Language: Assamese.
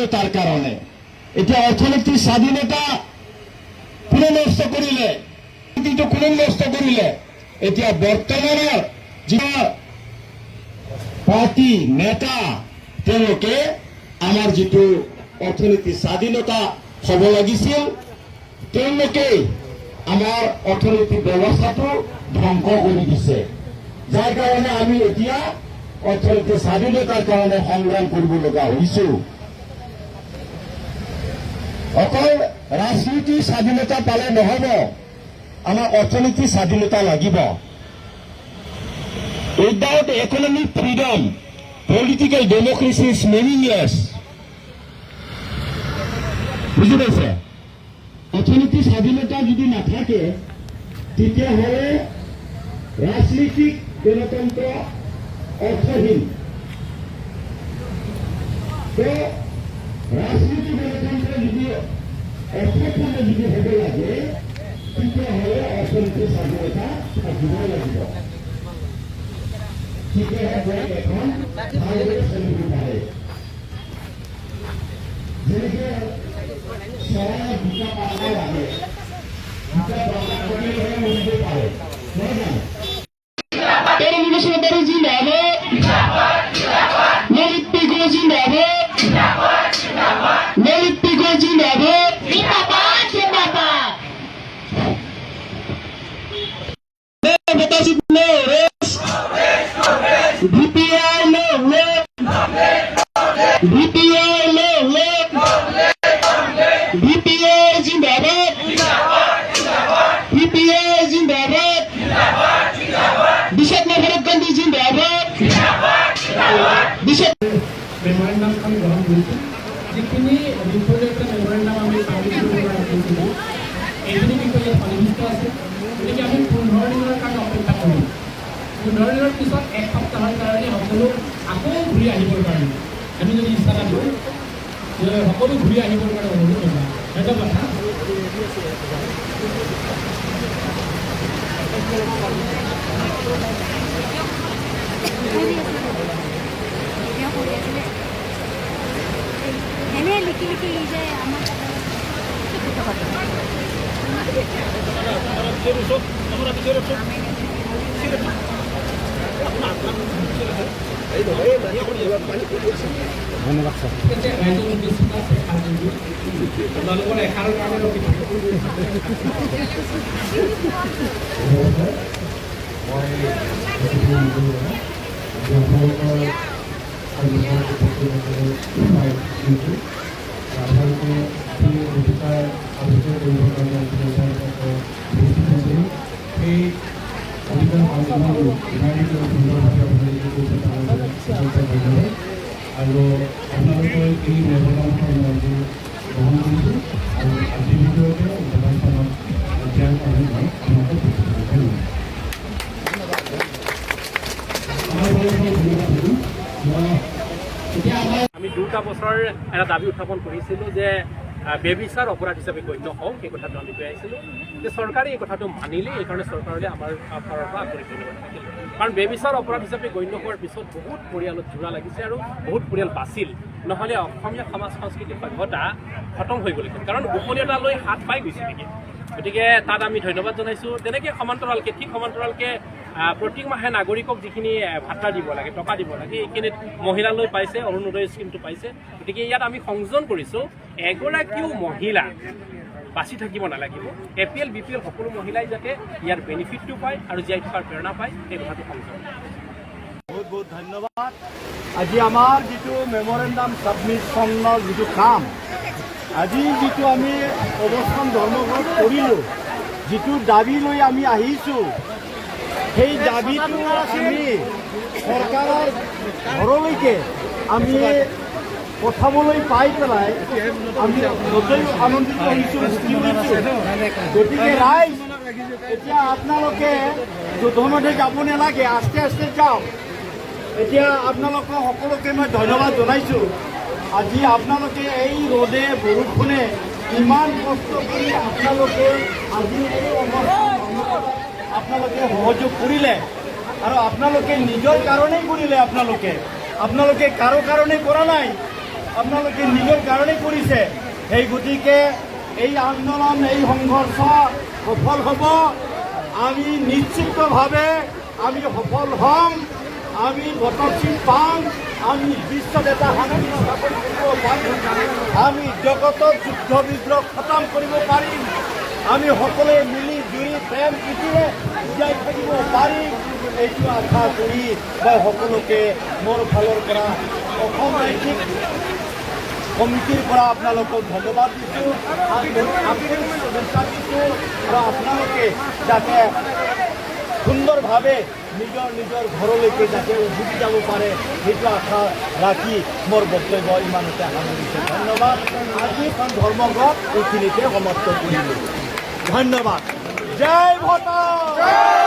স্বাধীনতাৰ কাৰণে এটা অৰ্থনৈতিক স্বাধীনতা কোনে নষ্ট কৰিলে কোনে নষ্ট কৰিলে এতিয়া বৰ্তমানৰ যি পাৰ্টি নেতা তেওঁলোকে আমাৰ যিটো অৰ্থনৈতিক স্বাধীনতা হ'ব লাগিছিল তেওঁলোকে আমাৰ অৰ্থনৈতিক ব্যৱস্থাটো ধ্বংস কৰি দিছে যাৰ কাৰণে আমি এতিয়া অৰ্থনৈতিক স্বাধীনতাৰ কাৰণে সংগ্ৰাম কৰিব লগা হৈছো অকল ৰাজনীতিৰ স্বাধীনতা পালে নহব আমাৰ অৰ্থনৈতিক স্বাধীনতা লাগিব Without economic freedom, political democracy is meaningless. বুঝি পাইছে অৰ্থনৈতিক স্বাধীনতা যদি নাথাকে তেতিয়াহ'লে ৰাজনৈতিক গণতন্ত্ৰ অৰ্থহীন ৰাজনৈতিক গণতন্ত্ৰ যদি অৰ্থপূৰ্ণ যদি হ'ব লাগে তেতিয়াহ'লে অৰ্থনৈতিক স্বাধীনতা থাকিব লাগিব তেতিয়াহে এখন ভালদৰে চলিব পাৰে যেনেকে চৰাই দুটা পাতা লাগে দুটা পাতা কৰিলেহে উৰিব পাৰে নহয় জানো Terus saudara Zimbabwe, Melit Pigo Zimbabwe, Melit Pigo Zimbabwe, Zimbabwe. No race, BPI no race, BPI no race, BPI Zimbabwe, BPI Zimbabwe. বিশেষভাৱে গান্ধী জিন্দাবাদ মেমৰেণ্ডাম গ্ৰহণ কৰিছোঁ যিখিনি বিষয়ৰ এটা মেমৰেণ্ডাম আমি কৰিছিলোঁ এইখিনি বিষয়ে সন্নিৱিষ্ট আছে গতিকে আমি 15 দিনৰ কাৰণে অপেক্ষা কৰিম 15 দিনৰ পিছত এক সপ্তাহৰ কাৰণে সকলো আকৌ ঘূৰি আহিবৰ কাৰণে আমি যদি ইচ্ছা কৰোঁ সকলো ঘূৰি আহিবৰ কাৰণে অনুৰোধ কৰিম ধন্যবাদ এনে লিখি লিখি যে আমাৰ ধন্যবাদ স্যাৰ আপোনালোকৰ এষাৰৰ কাৰণে ৰখি আৰু আপোনালোকৰ এই মেমৰেণ্ডামখন গ্ৰহণ কৰিছোঁ আৰু আজিৰ ভিতৰতে মেমৰেণ্ডামখনত জ্ঞান আমি আপোনালোকক আমি 2টা বছৰ এটা দাবী উত্থাপন কৰিছিলোঁ যে বেবিচাৰ অপৰাধ হিচাপে গণ্য হওক সেই কথাটো আমি কৈ আহিছিলোঁ যে চৰকাৰে এই কথাটো মানিলে এইকাৰণে চৰকাৰলৈ আমাৰ ফালৰ পৰা আঁতৰি কৰিব থাকিল কাৰণ বেবিচাৰ অপৰাধ হিচাপে গণ্য হোৱাৰ পিছত বহুত পৰিয়ালত জোৰা লাগিছে আৰু বহুত পৰিয়াল বাচিল নহ'লে অসমীয়া সমাজ সংস্কৃতি সভ্যতা খতম হৈ গ'লহেঁতেন কাৰণ গোপনীয়তালৈ হাত পাই গৈছে নেকি গতিকে তাত আমি ধন্যবাদ জনাইছোঁ তেনেকৈ সমান্তৰালকৈ ঠিক সমান্তৰালকৈ প্ৰতি মাহে নাগৰিকক যিখিনি ভাত্তা দিব লাগে টকা দিব লাগে এইখিনিত মহিলালৈ পাইছে অৰুণোদয় স্কিমটো পাইছে গতিকে ইয়াত আমি সংযোজন কৰিছোঁ এগৰাকীও মহিলা বাচি থাকিব নালাগিব APL BPL সকলো মহিলাই যাতে ইয়াৰ বেনিফিটটো পায় আৰু জীয়াই থকাৰ প্ৰেৰণা পায় এই কথাটো সংযোজন বহুত বহুত ধন্যবাদ আজি আমাৰ যিটো মেমৰেণ্ডাম ছাবমিছনৰ যিটো কাম আজি যিটো আমি অৱস্থান ধৰ্মঘট কৰিলোঁ যিটো দাবী লৈ আমি আহিছোঁ সেই দাবীটো আমি চৰকাৰৰ ঘৰলৈকে আমি পঠাবলৈ পাই পেলাই আমি নথৈ আনন্দিত হৈছোঁ গতিকে ৰাইজ এতিয়া আপোনালোকে যধমধে যাব নালাগে আস্তে আস্তে যাওক এতিয়া আপোনালোকক সকলোকে মই ধন্যবাদ জনাইছোঁ আজি আপোনালোকে এই ৰ'দে বৰষুণে ইমান কষ্ট কৰি আপোনালোকে আজি এই আপোনালোকে সহযোগ কৰিলে আৰু আপোনালোকে নিজৰ কাৰণেই কৰিলে আপোনালোকে কাৰো কাৰণে কৰা নাই আপোনালোকে নিজৰ কাৰণে কৰিছে। সেই গতিকে এই আন্দোলন, এই সংঘৰ্ষ সফল হ'ব। আমি নিশ্চিতভাৱে আমি সফল হ'ম। আমি বটৰচিট পাম। আমি বিশ্বত এটা শান্তি স্থাপন কৰিব পাৰিম। আমি জগতত যুদ্ধ বিগ্ৰহ খতম কৰিব পাৰিম। আমি সকলোৱে মিলি জুলি প্ৰেম প্ৰীতিৰে জীয়াই থাকিব পাৰিম। এইটো আশা কৰি মই সকলোকে মোৰ ফালৰ পৰা অসম ৰাজ্যিক কমিটিৰ পৰা আপোনালোকক ধন্যবাদ দিছোঁ। শুভেচ্ছা দিছোঁ আৰু আপোনালোকে যাতে সুন্দৰভাৱে নিজৰ নিজৰ ঘৰলৈকে যাতে উভতি যাব পাৰে, সেইটো আশা ৰাখি মোৰ বক্তব্য ইমানতে সামৰিছোঁ। ধন্যবাদ। আজিখন ধৰ্মঘট এইখিনিতে সমাপ্ত কৰিলোঁ। ধন্যবাদ। জয় ভোটাৰ।